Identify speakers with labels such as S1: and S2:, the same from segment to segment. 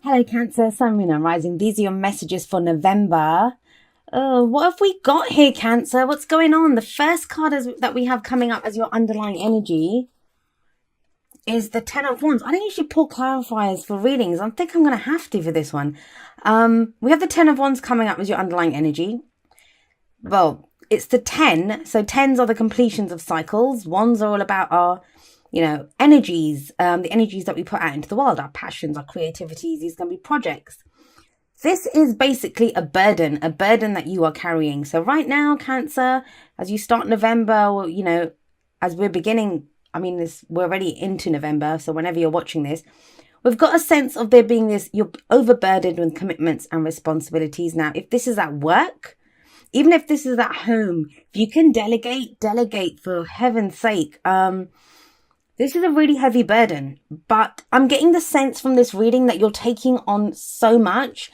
S1: Hello, Cancer, Sun, Moon, and Rising. These are your messages for November. What have we got here, Cancer? What's going on? The first card that we have coming up as your underlying energy is the Ten of Wands. I don't usually pull clarifiers for readings. I think I'm going to have to for this one. We have the Ten of Wands coming up as your underlying energy. Well, it's the 10. So 10s are the completions of cycles. Wands are all about our energies, the energies that we put out into the world, our passions, our creativities. These are going to be projects. This is basically a burden that you are carrying. So right now, Cancer, as you start November, as we're beginning, we're already into November. So whenever you're watching this, we've got a sense of there being this, you're overburdened with commitments and responsibilities. Now, if this is at work, even if this is at home, if you can delegate for heaven's sake. This is a really heavy burden, but I'm getting the sense from this reading that you're taking on so much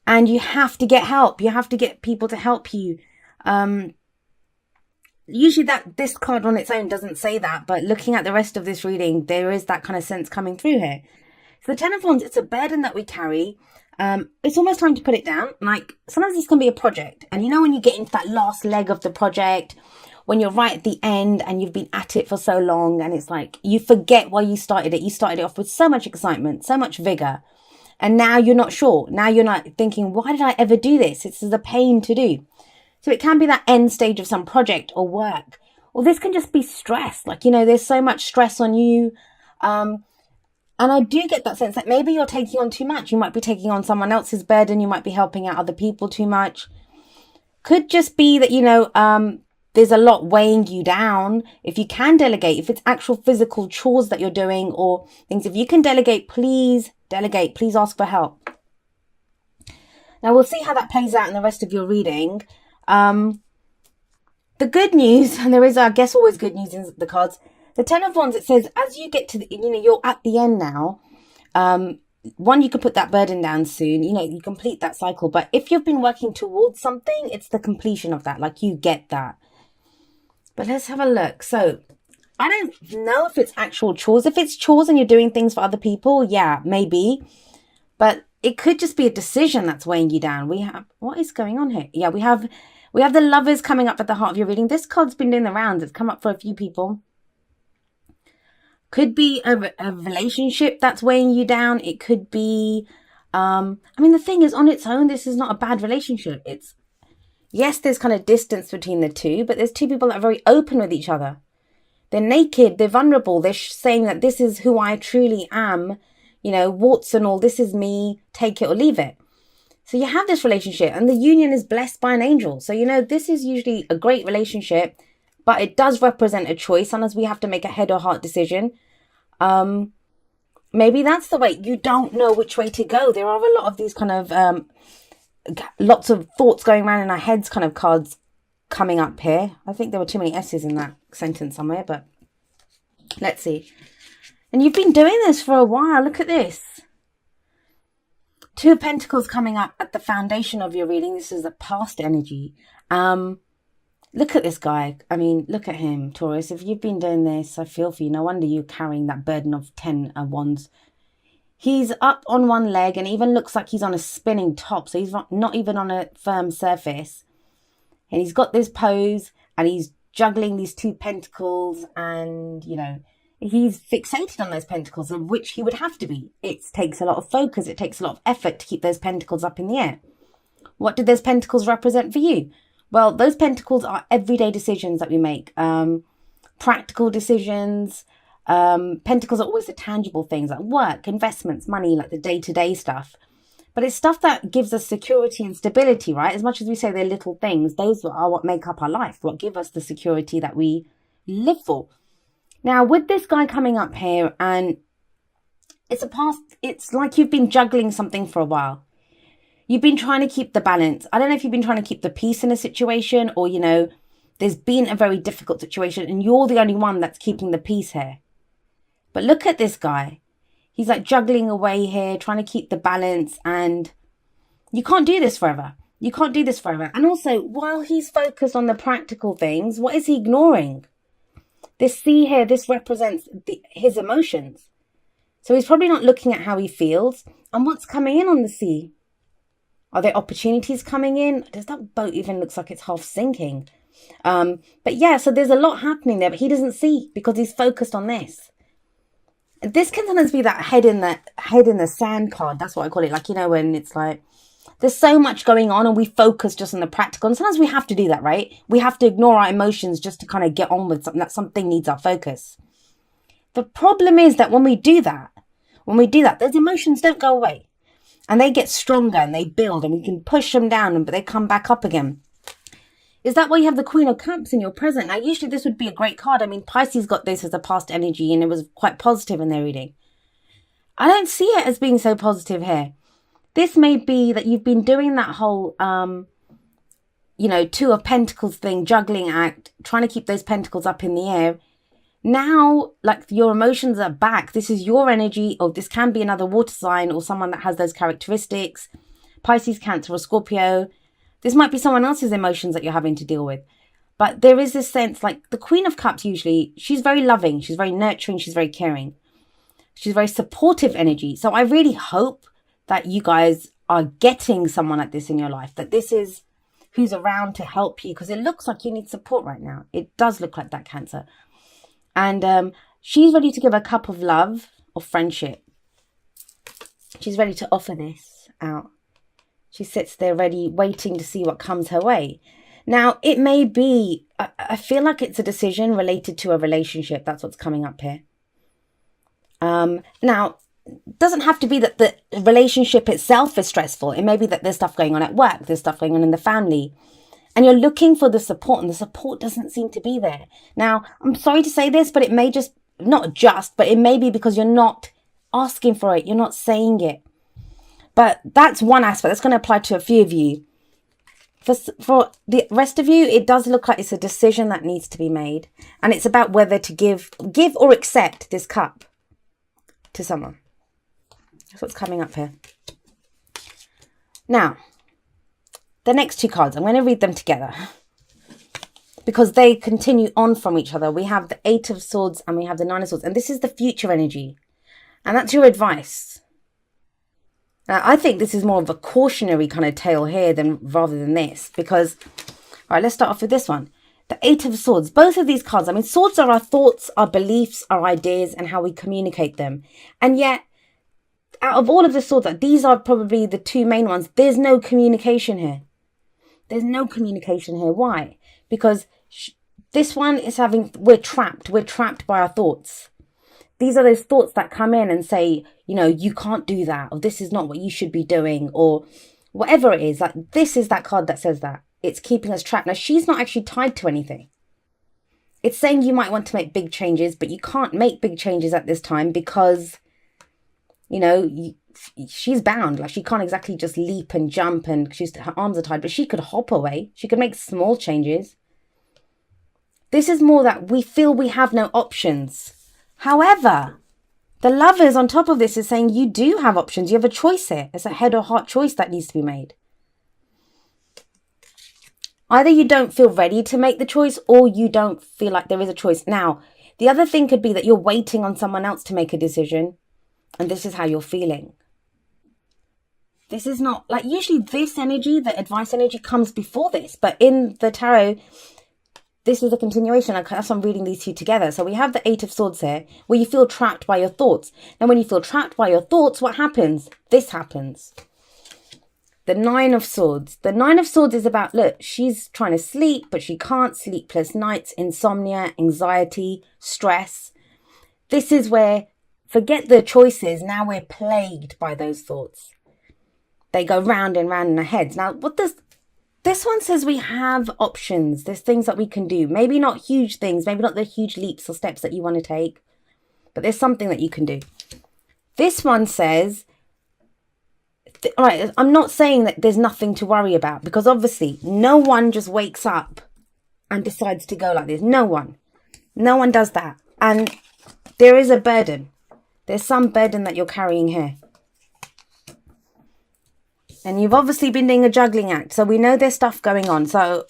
S1: and you have to get help. You have to get people to help you. Usually this card on its own doesn't say that, but looking at the rest of this reading, there is that kind of sense coming through here. So the Ten of Wands, it's a burden that we carry. It's almost time to put it down. Like sometimes this can be a project, and when you get into that last leg of the project, when you're right at the end and you've been at it for so long, and it's like you forget why you started it. You started it off with so much excitement, so much vigor, and now you're not sure. Now you're not thinking, why did I ever do this? This is a pain to do. So it can be that end stage of some project or work, or this can just be stress. Like, there's so much stress on you. And I do get that sense that maybe you're taking on too much. You might be taking on someone else's burden. You might be helping out other people too much. Could just be that, there's a lot weighing you down. If you can delegate, if it's actual physical chores that you're doing or things, if you can delegate, please ask for help. Now we'll see how that plays out in the rest of your reading. The good news, and there is, I guess, always good news in the cards. The Ten of Wands, it says, as you get to you're at the end now. One, you can put that burden down soon. You complete that cycle. But if you've been working towards something, it's the completion of that. Like you get that. But let's have a look. So I don't know if it's actual chores. If it's chores and you're doing things for other people, yeah, maybe. But it could just be a decision that's weighing you down. What is going on here? Yeah, we have the Lovers coming up at the heart of your reading. This card's been doing the rounds. It's come up for a few people. Could be a relationship that's weighing you down. It could be, the thing is, on its own, this is not a bad relationship. Yes, there's kind of distance between the two, but there's two people that are very open with each other. They're naked, they're vulnerable, they're saying that this is who I truly am, warts and all, this is me, take it or leave it. So you have this relationship and the union is blessed by an angel. So, this is usually a great relationship, but it does represent a choice. Sometimes we have to make a head or heart decision. Maybe that's the way. You don't know which way to go. There are a lot of these kind of lots of thoughts going around in our heads kind of cards coming up here. I think there were too many S's in that sentence somewhere, but let's see. And you've been doing this for a while. Look at this. Two of Pentacles coming up at the foundation of your reading. This is the past energy. Look at this guy. Look at him, Taurus. If you've been doing this, I feel for you. No wonder you're carrying that burden of 10 of Wands. He's up on one leg and even looks like he's on a spinning top. So he's not even on a firm surface. And he's got this pose and he's juggling these two pentacles and, he's fixated on those pentacles, of which he would have to be. It takes a lot of focus. It takes a lot of effort to keep those pentacles up in the air. What do those pentacles represent for you? Well, those pentacles are everyday decisions that we make. Practical decisions. Pentacles are always the tangible things like work, investments, money, like the day-to-day stuff. But it's stuff that gives us security and stability, right? As much as we say they're little things, those are what make up our life, what give us the security that we live for. Now, with this guy coming up here, and it's like you've been juggling something for a while. You've been trying to keep the balance. I don't know if you've been trying to keep the peace in a situation or, there's been a very difficult situation and you're the only one that's keeping the peace here. But look at this guy. He's like juggling away here, trying to keep the balance, and you can't do this forever. You can't do this forever. And also, while he's focused on the practical things, what is he ignoring? This C here, this represents his emotions. So he's probably not looking at how he feels. And what's coming in on the sea? Are there opportunities coming in? Does that boat even looks like it's half sinking? But yeah, so there's a lot happening there, but he doesn't see because he's focused on this. This can sometimes be that head in the sand card. That's what I call it. Like, when it's like there's so much going on and we focus just on the practical. And sometimes we have to do that, right? We have to ignore our emotions just to kind of get on with something, that something needs our focus. The problem is that when we do that, those emotions don't go away. And they get stronger and they build and we can push them down, but they come back up again. Is that why you have the Queen of Cups in your present? Now, usually this would be a great card. I mean, Pisces got this as a past energy and it was quite positive in their reading. I don't see it as being so positive here. This may be that you've been doing that whole, Two of Pentacles thing, juggling act, trying to keep those pentacles up in the air. Now, like, your emotions are back. This is your energy, or this can be another water sign or someone that has those characteristics. Pisces, Cancer, or Scorpio. This might be someone else's emotions that you're having to deal with. But there is this sense, like the Queen of Cups usually, she's very loving, she's very nurturing, she's very caring. She's very supportive energy. So I really hope that you guys are getting someone like this in your life, that this is who's around to help you, because it looks like you need support right now. It does look like that, Cancer. And she's ready to give a cup of love or friendship. She's ready to offer this out. She sits there ready, waiting to see what comes her way. Now, it may be, I feel like it's a decision related to a relationship. That's what's coming up here. Now, it doesn't have to be that the relationship itself is stressful. It may be that there's stuff going on at work, there's stuff going on in the family, and you're looking for the support, and the support doesn't seem to be there. Now, I'm sorry to say this, but it may just, but it may be because you're not asking for it, you're not saying it. But that's one aspect that's going to apply to a few of you. For the rest of you, it does look like it's a decision that needs to be made, and it's about whether to give or accept this cup to someone. That's what's coming up here. Now, the next two cards, I'm going to read them together because they continue on from each other. We have the Eight of Swords and we have the Nine of Swords, and this is the future energy, and that's your advice. Now, I think this is more of a cautionary kind of tale here rather than this, because, all right, let's start off with this one. The Eight of Swords. Both of these cards, I mean, swords are our thoughts, our beliefs, our ideas, and how we communicate them. And yet, out of all of the swords, these are probably the two main ones. There's no communication here. There's no communication here. Why? Because this one is we're trapped. We're trapped by our thoughts. These are those thoughts that come in and say, you can't do that, or this is not what you should be doing, or whatever it is. Like, this is that card that says that. It's keeping us trapped. Now, she's not actually tied to anything. It's saying you might want to make big changes, but you can't make big changes at this time because, she's bound. Like, she can't exactly just leap and jump, and her arms are tied, but she could hop away. She could make small changes. This is more that we feel we have no options. However, the Lovers on top of this is saying you do have options. You have a choice here. It's a head or heart choice that needs to be made. Either you don't feel ready to make the choice, or you don't feel like there is a choice. Now, the other thing could be that you're waiting on someone else to make a decision, and this is how you're feeling. This is not, like, usually this energy, the advice energy, comes before this, but in the tarot, this is a continuation. That's why I'm reading these two together. So we have the Eight of Swords here, where you feel trapped by your thoughts. Now, when you feel trapped by your thoughts, what happens? This happens. The Nine of Swords. The Nine of Swords is about, look, she's trying to sleep, but she can't. Sleepless nights, insomnia, anxiety, stress. This is where, forget the choices, now we're plagued by those thoughts. They go round and round in our heads. Now, what does this one says? We have options. There's things that we can do. Maybe not huge things. Maybe not the huge leaps or steps that you want to take. But there's something that you can do. This one says, all right, I'm not saying that there's nothing to worry about, because obviously no one just wakes up and decides to go like this. No one. No one does that. And there is a burden. There's some burden that you're carrying here. And you've obviously been doing a juggling act. So we know there's stuff going on. So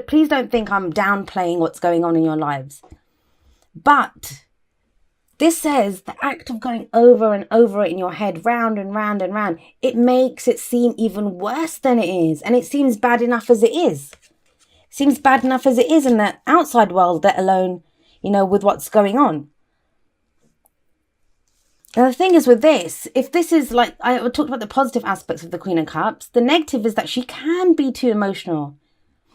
S1: please don't think I'm downplaying what's going on in your lives. But This says the act of going over and over it in your head, round and round and round, it makes it seem even worse than it is. And it seems bad enough as it is. Seems bad enough as it is in the outside world, let alone, with what's going on. And the thing is with this, if this is like, I talked about the positive aspects of the Queen of Cups, the negative is that she can be too emotional.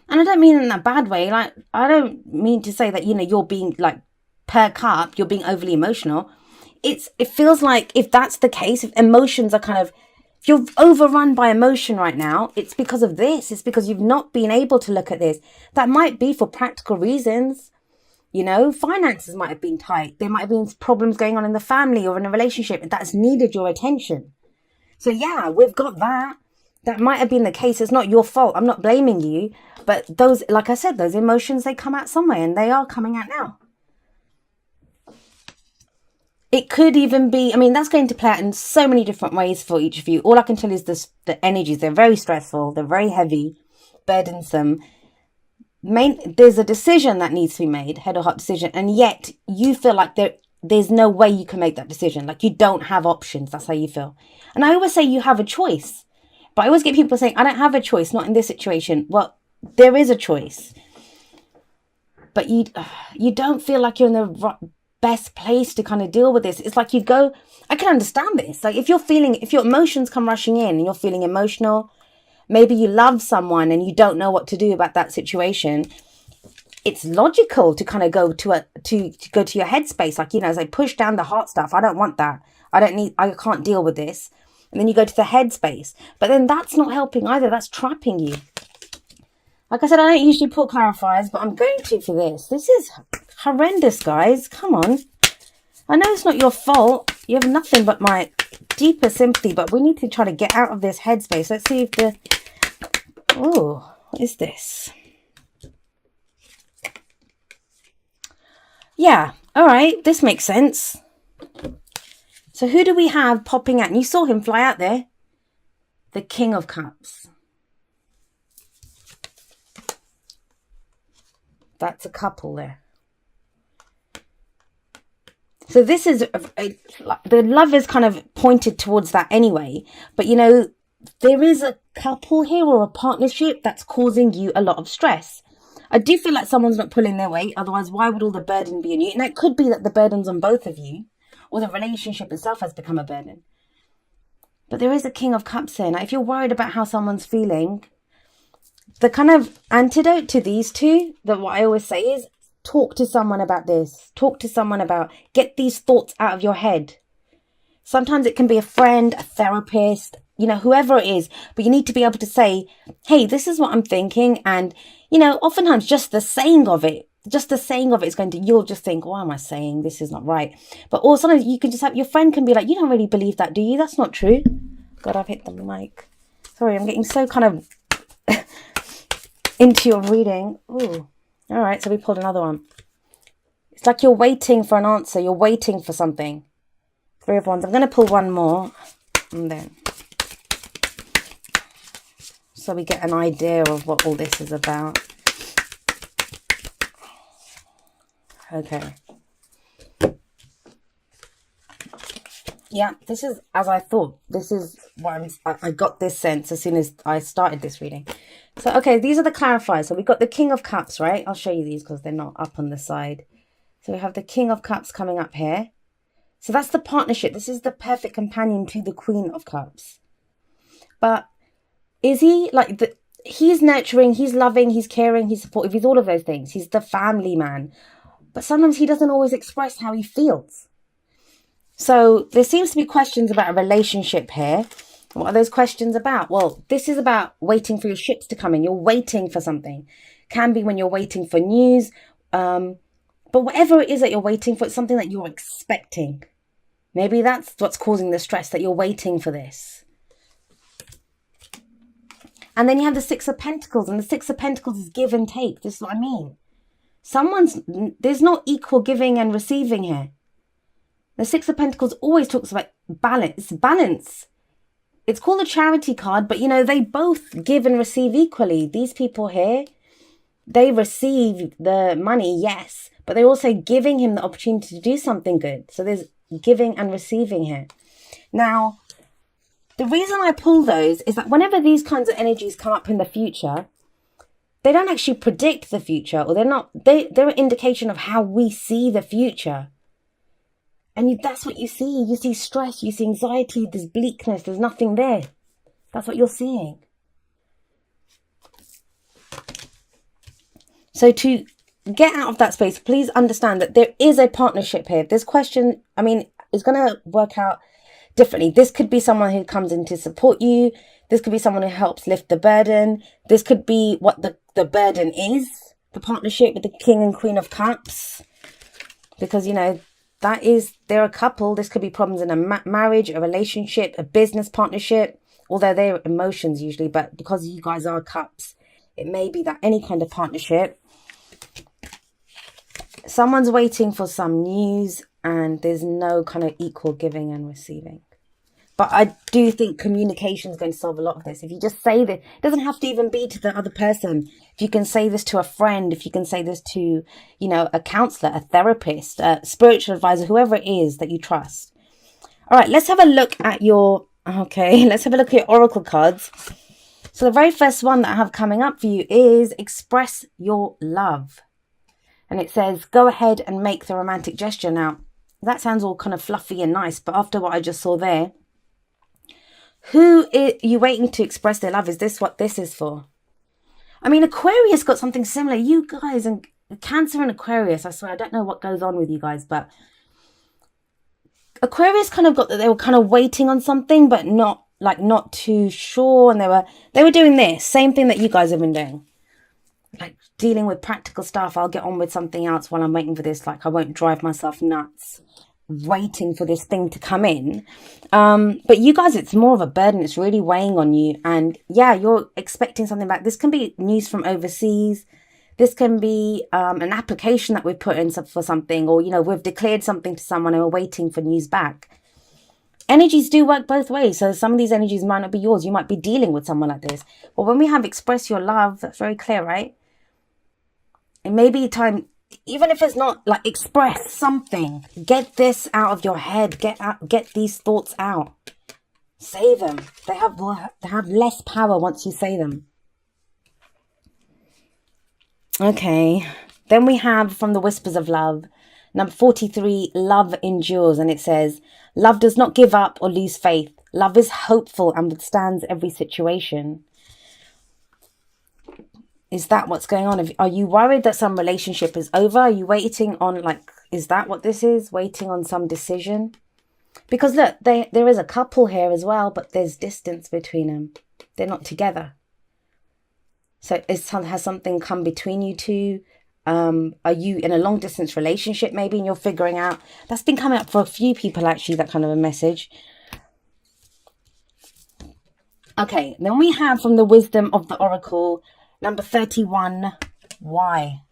S1: And I don't mean in a bad way. Like, I don't mean to say that, you're being like, per cup, you're being overly emotional. It feels like if that's the case, if emotions are if you're overrun by emotion right now, it's because of this. It's because you've not been able to look at this. That might be for practical reasons. Finances might have been tight. There might have been problems going on in the family or in a relationship that's needed your attention. So yeah, we've got that. That might have been the case. It's not your fault. I'm not blaming you. But those, like I said, those emotions, they come out somewhere, and they are coming out now. It could even be, that's going to play out in so many different ways for each of you. All I can tell you is the energies. They're very stressful. They're very heavy, burdensome. There's a decision that needs to be made, head or heart decision. And yet you feel like there's no way you can make that decision. Like you don't have options. That's how you feel. And I always say you have a choice. But I always get people saying, I don't have a choice, not in this situation. Well, there is a choice. But you don't feel like you're in the best place to kind of deal with this. It's like I can understand this. Like if your emotions come rushing in and you're feeling emotional, maybe you love someone and you don't know what to do about that situation. It's logical to kind of go to your headspace. Like, as I push down the heart stuff. I don't want that. I can't deal with this. And then you go to the headspace. But then that's not helping either. That's trapping you. Like I said, I don't usually put clarifiers, but I'm going to for this. This is horrendous, guys. Come on. I know it's not your fault. You have nothing but my deepest sympathy, but we need to try to get out of this headspace. Let's see if oh, what is this? Yeah, all right. This makes sense. So who do we have popping out? And you saw him fly out there. The King of Cups. That's a couple there. So this is, the love is kind of pointed towards that anyway. But, there is a couple here or a partnership that's causing you a lot of stress. I do feel like someone's not pulling their weight. Otherwise, why would all the burden be on you? And it could be that the burden's on both of you, or the relationship itself has become a burden. But there is a King of Cups here. Now, if you're worried about how someone's feeling, the kind of antidote to these two, that what I always say is, talk to someone about this. Talk to someone about, get these thoughts out of your head. Sometimes it can be a friend, a therapist, whoever it is. But you need to be able to say, hey, this is what I'm thinking. And, oftentimes just the saying of it is going to, you'll just think, what am I saying? This is not right. But or sometimes you can just have, your friend can be like, you don't really believe that, do you? That's not true. God, I've hit the mic. Sorry, I'm getting so kind of into your reading. Ooh. All right, so we pulled another one. It's like you're waiting for an answer. You're waiting for something. Three of Wands. I'm going to pull one more. And then. So we get an idea of what all this is about. Okay. Yeah, this is as I thought. This is what I got this sense as soon as I started this reading. So, okay, these are the clarifiers. So we've got the King of Cups, right? I'll show you these because they're not up on the side. So we have the King of Cups coming up here. So that's the partnership. This is the perfect companion to the Queen of Cups. But is he like he's nurturing, he's loving, he's caring, he's supportive, he's all of those things. He's the family man. But sometimes he doesn't always express how he feels. So there seems to be questions about a relationship here. What are those questions about? Well, this is about waiting for your ships to come in. You're waiting for something. Can be when you're waiting for news. But whatever it is that you're waiting for, it's something that you're expecting. Maybe that's what's causing the stress, that you're waiting for this. And then you have the Six of Pentacles. And the Six of Pentacles is give and take. This is what I mean. There's no equal giving and receiving here. The Six of Pentacles always talks about balance. It's balance. It's called a charity card, but they both give and receive equally. These people here, they receive the money, yes, but they're also giving him the opportunity to do something good. So there's giving and receiving here. Now, the reason I pull those is that whenever these kinds of energies come up in the future, they don't actually predict the future, or they're an indication of how we see the future. And that's what you see. You see stress, you see anxiety, there's bleakness, there's nothing there. That's what you're seeing. So to get out of that space, please understand that there is a partnership here. This question, I mean, is going to work out differently. This could be someone who comes in to support you. This could be someone who helps lift the burden. This could be what the burden is, the partnership with the King and Queen of Cups. Because, you know, they're a couple. This could be problems in a marriage, a relationship, a business partnership, although they're emotions usually. But because you guys are cups, it may be that any kind of partnership. Someone's waiting for some news and there's no kind of equal giving and receiving. But I do think communication is going to solve a lot of this. If you just say this, it doesn't have to even be to the other person. If you can say this to a friend, if you can say this to, you know, a counselor, a therapist, a spiritual advisor, whoever it is that you trust. All right, let's have a look at your oracle cards. So the very first one that I have coming up for you is express your love. And it says, go ahead and make the romantic gesture. Now, that sounds all kind of fluffy and nice, but after what I just saw there, who are you waiting to express their love? Is this what this is for? I mean, Aquarius got something similar. You guys, and Cancer and Aquarius, I swear, I don't know what goes on with you guys, but Aquarius kind of got that they were kind of waiting on something, but not too sure. And they were doing this same thing that you guys have been doing. Like dealing with practical stuff. I'll get on with something else while I'm waiting for this. Like I won't drive myself nuts waiting for this thing to come in. But you guys, it's more of a burden. It's really weighing on you. And yeah, you're expecting something back. This can be news from overseas. This can be an application that we've put in for something, or, you know, we've declared something to someone and we're waiting for news back. Energies do work both ways. So some of these energies might not be yours. You might be dealing with someone like this. But when we have express your love, that's very clear, right? It may be time, even if it's not like express something, get this out of your head, get these thoughts out, say them. They have less power once you say them. Okay, then we have from the Whispers of Love, number 43, love endures. And it says, love does not give up or lose faith. Love is hopeful and withstands every situation. Is that what's going on? Are you worried that some relationship is over? Are you waiting on, like, is that what this is? Waiting on some decision? Because look, there is a couple here as well, but there's distance between them. They're not together. So has something come between you two? Are you in a long distance relationship maybe, and you're figuring out? That's been coming up for a few people actually, that kind of a message. Okay, then we have from the Wisdom of the Oracle, number 31, why?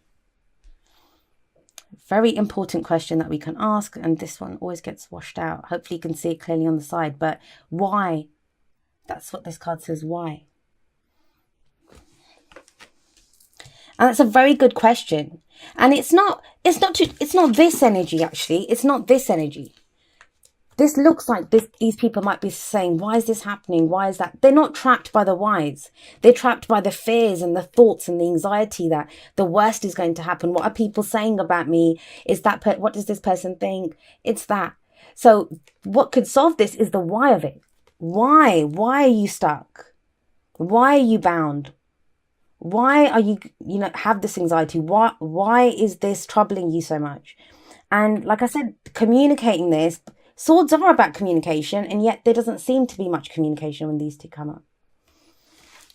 S1: Very important question that we can ask, and this one always gets washed out. Hopefully you can see it clearly on the side, but why? That's what this card says, why? And that's a very good question. And it's not this energy, actually. It's not this energy. This looks like these people might be saying, why is this happening? Why is that? They're not trapped by the whys. They're trapped by the fears and the thoughts and the anxiety that the worst is going to happen. What are people saying about me? Is that, what does this person think? It's that. So what could solve this is the why of it. Why? Why are you stuck? Why are you bound? Why are you, have this anxiety? Why is this troubling you so much? And like I said, communicating this, swords are about communication, and yet there doesn't seem to be much communication when these two come up.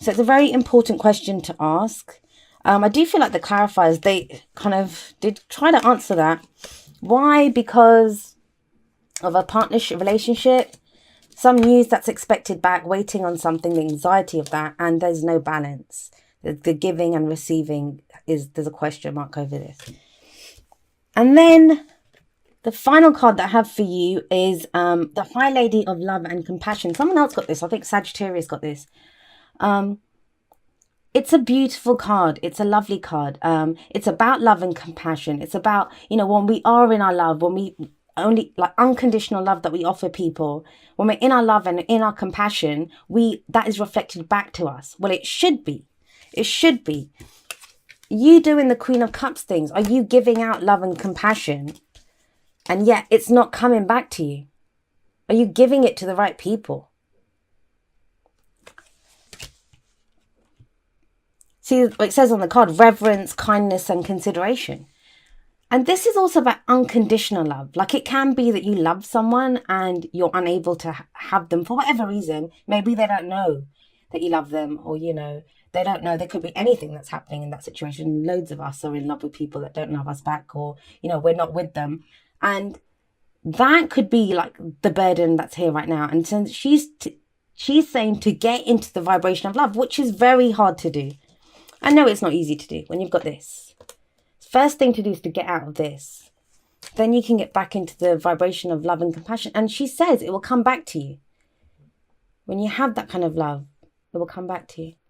S1: So it's a very important question to ask. I do feel like the clarifiers, they kind of did try to answer that. Why? Because of a partnership relationship, some news that's expected back, waiting on something, the anxiety of that, and there's no balance. The giving and receiving there's a question mark over this. And then the final card that I have for you is the High Lady of Love and Compassion. Someone else got this. I think Sagittarius got this. It's a beautiful card. It's a lovely card. It's about love and compassion. It's about, when we are in our love, when we only like unconditional love that we offer people, when we're in our love and in our compassion, that is reflected back to us. Well, it should be. It should be. You doing the Queen of Cups things, are you giving out love and compassion? And yet it's not coming back to you. Are you giving it to the right people? See, it says on the card, reverence, kindness, and consideration. And this is also about unconditional love. Like, it can be that you love someone and you're unable to have them for whatever reason. Maybe they don't know that you love them, or, they don't know. There could be anything that's happening in that situation. Loads of us are in love with people that don't love us back, or, we're not with them. And that could be like the burden that's here right now. And since she's saying to get into the vibration of love, which is very hard to do. I know it's not easy to do when you've got this. First thing to do is to get out of this. Then you can get back into the vibration of love and compassion. And she says it will come back to you. When you have that kind of love, it will come back to you.